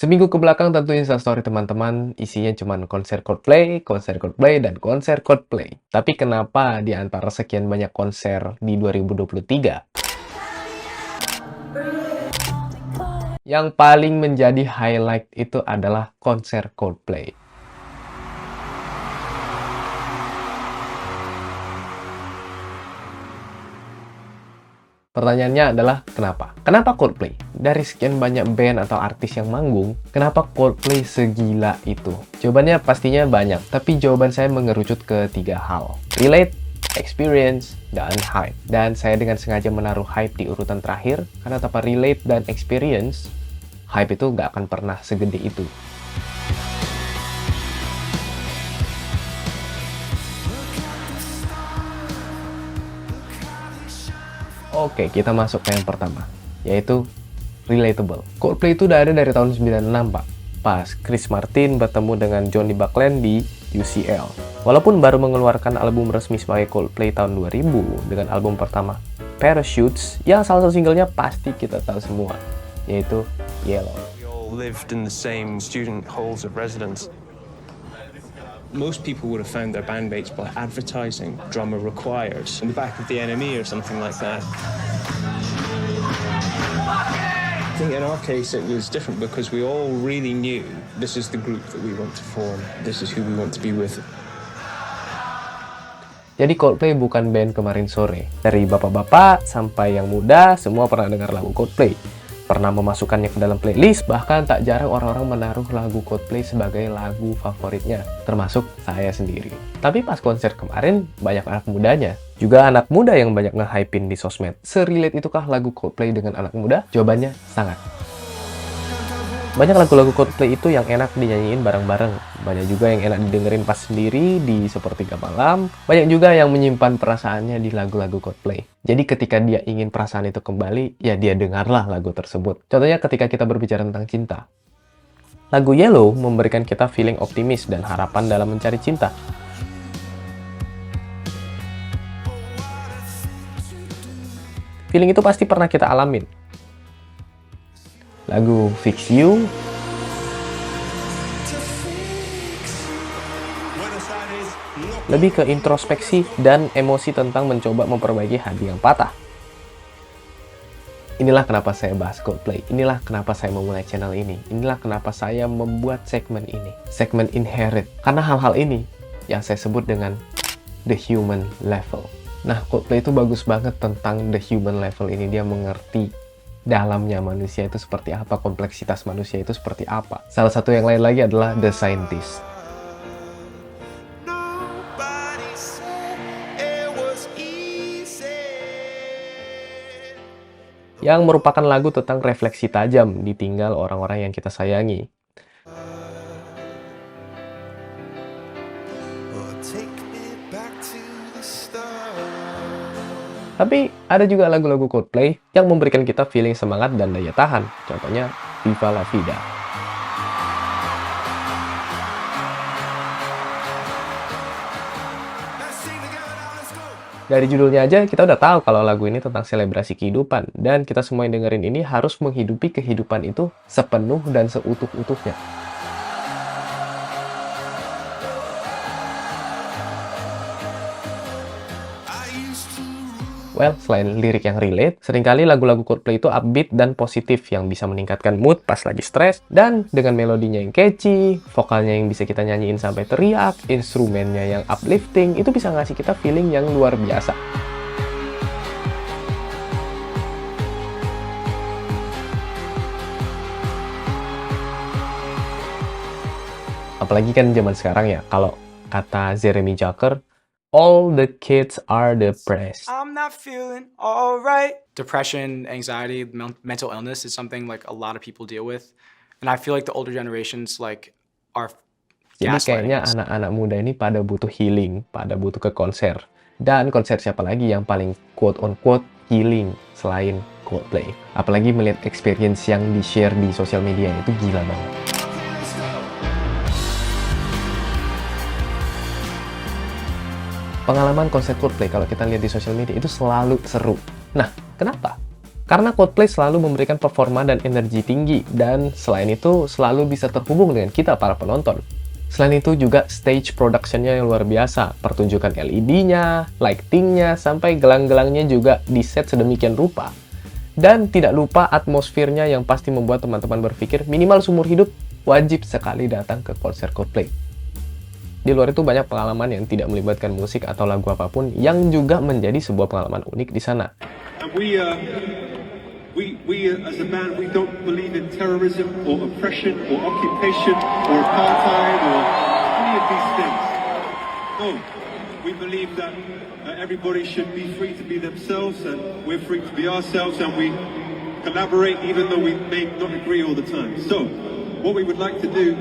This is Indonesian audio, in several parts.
Seminggu ke belakang tentu Instastory teman-teman isinya cuma konser Coldplay, dan konser Coldplay. Tapi kenapa di antara sekian banyak konser di 2023, yang paling menjadi highlight itu adalah konser Coldplay? Pertanyaannya adalah kenapa? Kenapa Coldplay? Dari sekian banyak band atau artis yang manggung, kenapa Coldplay segila itu? Jawabannya pastinya banyak, tapi jawaban saya mengerucut ke 3 hal. Relate, experience, dan hype. Dan saya dengan sengaja menaruh hype di urutan terakhir, karena tanpa relate dan experience, hype itu nggak akan pernah segede itu. Oke, kita masuk ke yang pertama, yaitu relatable. Coldplay itu udah ada dari tahun 96, Pak. Pas Chris Martin bertemu dengan Johnny Buckland di UCL. Walaupun baru mengeluarkan album resmi sebagai Coldplay tahun 2000 dengan album pertama Parachutes, yang salah satu singlenya pasti kita tahu semua, yaitu Yellow. We all lived in the same student halls of residence. Most people would have found their bandmates by advertising drummer required in the back of the NME or something like that. I think in our case it was different because we all really knew this is the group that we want to form, this is who we want to be with. Jadi Coldplay bukan band kemarin sore. Dari bapak-bapak sampai yang muda, semua pernah dengar lagu Coldplay. Pernah memasukkannya ke dalam playlist, bahkan tak jarang orang-orang menaruh lagu Coldplay sebagai lagu favoritnya, termasuk saya sendiri. Tapi pas konser kemarin, banyak anak mudanya. Juga anak muda yang banyak nge-hypein di sosmed. Se-relate itukah lagu Coldplay dengan anak muda? Jawabannya sangat. Banyak lagu-lagu Coldplay itu yang enak dinyanyiin bareng-bareng. Banyak juga yang enak didengerin pas sendiri di sepertiga malam. Banyak juga yang menyimpan perasaannya di lagu-lagu Coldplay. Jadi ketika dia ingin perasaan itu kembali, ya dia dengarlah lagu tersebut. Contohnya ketika kita berbicara tentang cinta. Lagu Yellow memberikan kita feeling optimis dan harapan dalam mencari cinta. Feeling itu pasti pernah kita alamin. Lagu Fix You lebih ke introspeksi dan emosi tentang mencoba memperbaiki hati yang patah. Inilah kenapa saya bahas Coldplay. Inilah kenapa saya memulai channel ini. Inilah kenapa saya membuat segmen ini. Segmen Inherit. Karena hal-hal ini yang saya sebut dengan the human level. Nah, Coldplay itu bagus banget tentang the human level ini. Dia mengerti dalamnya manusia itu seperti apa, kompleksitas manusia itu seperti apa. Salah satu yang lain lagi adalah The Scientist. Yang merupakan lagu tentang refleksi tajam ditinggal orang-orang yang kita sayangi. Tapi ada juga lagu-lagu Coldplay yang memberikan kita feeling semangat dan daya tahan. Contohnya Viva La Vida. Dari judulnya aja kita udah tahu kalau lagu ini tentang selebrasi kehidupan. Dan kita semua yang dengerin ini harus menghidupi kehidupan itu sepenuh dan seutuh-utuhnya. Well, selain lirik yang relate, seringkali lagu-lagu Coldplay itu upbeat dan positif yang bisa meningkatkan mood pas lagi stres, dan dengan melodinya yang catchy, vokalnya yang bisa kita nyanyiin sampai teriak, instrumennya yang uplifting, itu bisa ngasih kita feeling yang luar biasa. Apalagi kan zaman sekarang ya, kalau kata Jeremy Zucker, all the kids are depressed. I'm not feeling alright. Depression, anxiety, mental illness is something like a lot of people deal with, and I feel like the older generations are Jadi gaslighting kayaknya us. anak-anak muda ini pada butuh healing, pada butuh ke konser. Dan konser siapa lagi yang paling quote-on-quote healing selain Coldplay? Apalagi melihat experience yang di-share di sosial media itu gila banget. Pengalaman konser Coldplay kalau kita lihat di sosial media itu selalu seru. Nah, kenapa? Karena Coldplay selalu memberikan performa dan energi tinggi, dan selain itu selalu bisa terhubung dengan kita para penonton. Selain itu juga stage production-nya yang luar biasa, pertunjukan LED-nya, lighting-nya, sampai gelang-gelangnya juga di-set sedemikian rupa. Dan tidak lupa atmosfernya yang pasti membuat teman-teman berpikir minimal seumur hidup wajib sekali datang ke konser Coldplay. Di luar itu banyak pengalaman yang tidak melibatkan musik atau lagu apapun yang juga menjadi sebuah pengalaman unik di sana. We as a band, we don't believe in terrorism or oppression or occupation or apartheid or any of these things. No, we believe that everybody should be free to be themselves, and we're free to be ourselves, and we collaborate even though we may not agree all the time. So, what we would like to do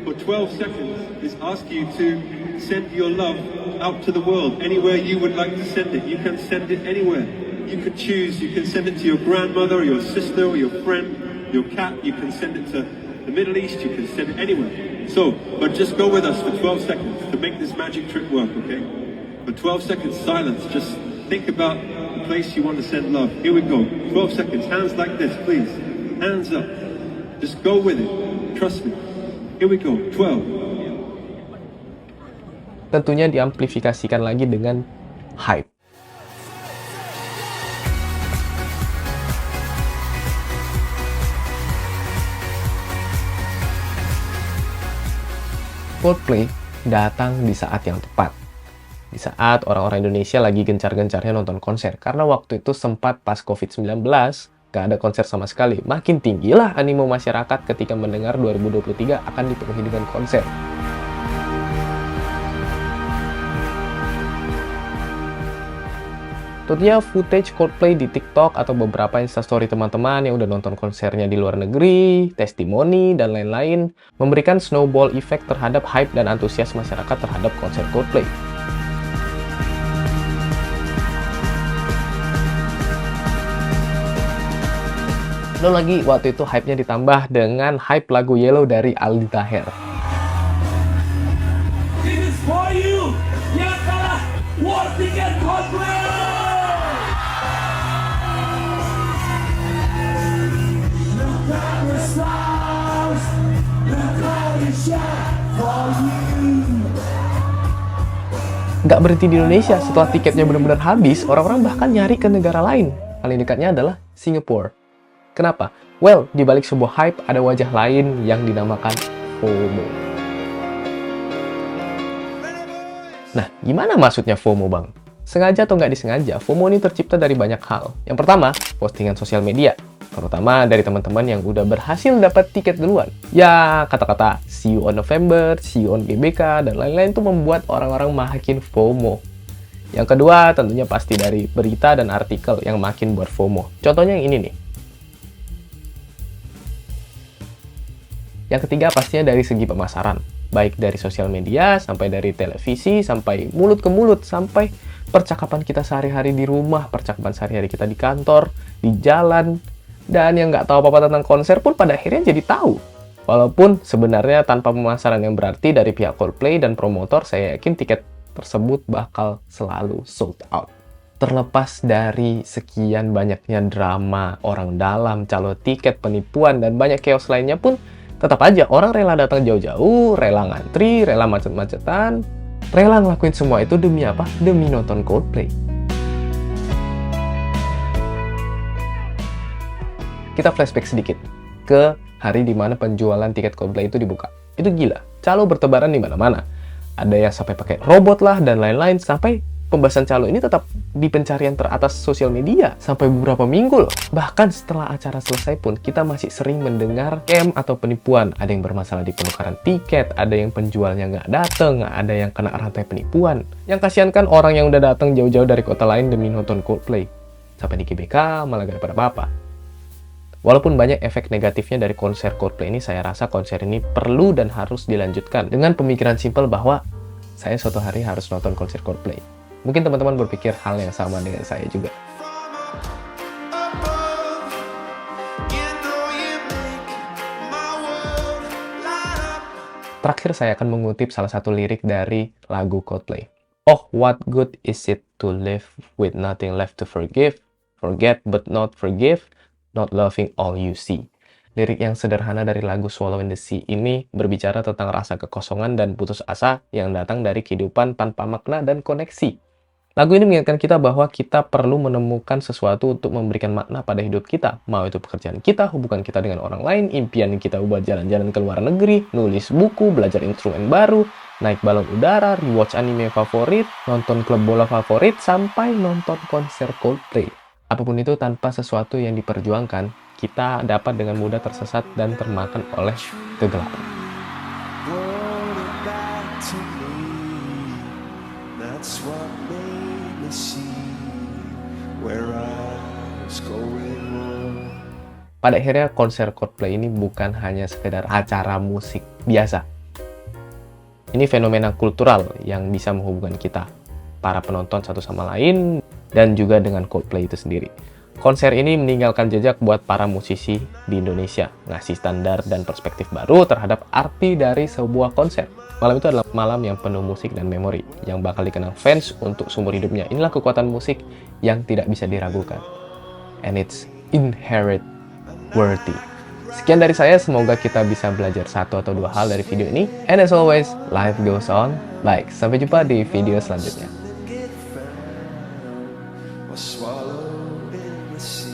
for 12 seconds is ask you to send your love out to the world. Anywhere you would like to send it, you can send it anywhere. You can choose, you can send it to your grandmother, or your sister, or your friend, your cat. You can send it to the Middle East, you can send it anywhere. So, but just go with us for 12 seconds to make this magic trick work, okay? For 12 seconds, silence. Just think about the place you want to send love. Here we go. 12 seconds. Hands like this, please. Hands up. Just go with it. Trust me. Here we go. 12. Tentunya diamplifikasikan lagi dengan hype. Coldplay datang di saat yang tepat. Di saat orang-orang Indonesia lagi gencar-gencarnya nonton konser. Karena waktu itu sempat pas COVID-19, gak ada konser sama sekali. Makin tinggilah animo masyarakat ketika mendengar 2023 akan dipenuhi dengan konser. Tentunya footage Coldplay di TikTok atau beberapa instastory teman-teman yang udah nonton konsernya di luar negeri, testimoni, dan lain-lain, memberikan snowball effect terhadap hype dan antusias masyarakat terhadap konser Coldplay. Belum lagi waktu itu hype-nya ditambah dengan hype lagu Yellow dari Aldi Taher. This is for you, yang kalah war ticket Coldplay. Nggak berhenti di Indonesia, setelah tiketnya benar-benar habis, orang-orang bahkan nyari ke negara lain. Paling dekatnya adalah Singapura. Kenapa? Well, di balik sebuah hype ada wajah lain yang dinamakan FOMO. Nah, gimana maksudnya FOMO, Bang? Sengaja atau nggak disengaja, FOMO ini tercipta dari banyak hal. Yang pertama, postingan sosial media. Terutama dari teman-teman yang udah berhasil dapat tiket duluan. Ya, kata-kata see you on November, see you on GBK, dan lain-lain itu membuat orang-orang makin FOMO. Yang kedua, tentunya pasti dari berita dan artikel yang makin buat FOMO. Contohnya yang ini nih. Yang ketiga, pastinya dari segi pemasaran. Baik dari sosial media, sampai dari televisi, sampai mulut ke mulut, sampai percakapan kita sehari-hari di rumah, percakapan sehari-hari kita di kantor, di jalan, dan yang nggak tahu apa-apa tentang konser pun pada akhirnya jadi tahu. Walaupun sebenarnya tanpa pemasaran yang berarti dari pihak Coldplay dan promotor, saya yakin tiket tersebut bakal selalu sold out. Terlepas dari sekian banyaknya drama orang dalam, calo tiket, penipuan, dan banyak chaos lainnya pun, tetap aja orang rela datang jauh-jauh, rela ngantri, rela macet-macetan, rela ngelakuin semua itu demi apa? Demi nonton Coldplay. Kita flashback sedikit ke hari dimana penjualan tiket Coldplay itu dibuka. Itu gila, calo bertebaran di mana-mana. Ada yang sampai pakai robot lah dan lain-lain, sampai pembahasan calo ini tetap di pencarian teratas sosial media sampai beberapa minggu loh. Bahkan setelah acara selesai pun kita masih sering mendengar scam atau penipuan. Ada yang bermasalah di penukaran tiket, ada yang penjualnya nggak dateng, ada yang kena rantai penipuan. Yang kasihan kan orang yang udah datang jauh-jauh dari kota lain demi nonton Coldplay. Sampai di GBK malah gak dapat apa-apa. Walaupun banyak efek negatifnya dari konser Coldplay ini, saya rasa konser ini perlu dan harus dilanjutkan dengan pemikiran simpel bahwa saya suatu hari harus nonton konser Coldplay. Mungkin teman-teman berpikir hal yang sama dengan saya juga. Terakhir saya akan mengutip salah satu lirik dari lagu Coldplay. Oh, what good is it to live with nothing left to forgive, forget but not forgive, not loving all you see. Lirik yang sederhana dari lagu Swallow in the Sea ini berbicara tentang rasa kekosongan dan putus asa yang datang dari kehidupan tanpa makna dan koneksi. Lagu ini mengingatkan kita bahwa kita perlu menemukan sesuatu untuk memberikan makna pada hidup kita. Mau itu pekerjaan kita, hubungan kita dengan orang lain, impian kita buat jalan-jalan ke luar negeri, nulis buku, belajar instrumen baru, naik balon udara, rewatch anime favorit, nonton klub bola favorit, sampai nonton konser Coldplay. Apapun itu tanpa sesuatu yang diperjuangkan, kita dapat dengan mudah tersesat dan termakan oleh kegelapan. Pada akhirnya konser Coldplay ini bukan hanya sekedar acara musik biasa. Ini fenomena kultural yang bisa menghubungkan kita, para penonton satu sama lain, dan juga dengan Coldplay itu sendiri. Konser ini meninggalkan jejak buat para musisi di Indonesia, ngasih standar dan perspektif baru terhadap arti dari sebuah konser. Malam itu adalah malam yang penuh musik dan memori, yang bakal dikenang fans untuk seumur hidupnya. Inilah kekuatan musik yang tidak bisa diragukan. And it's inherent worthy. Sekian dari saya, semoga kita bisa belajar satu atau dua hal dari video ini. And as always, life goes on. Baik, sampai jumpa di video selanjutnya. Swallow in the sea.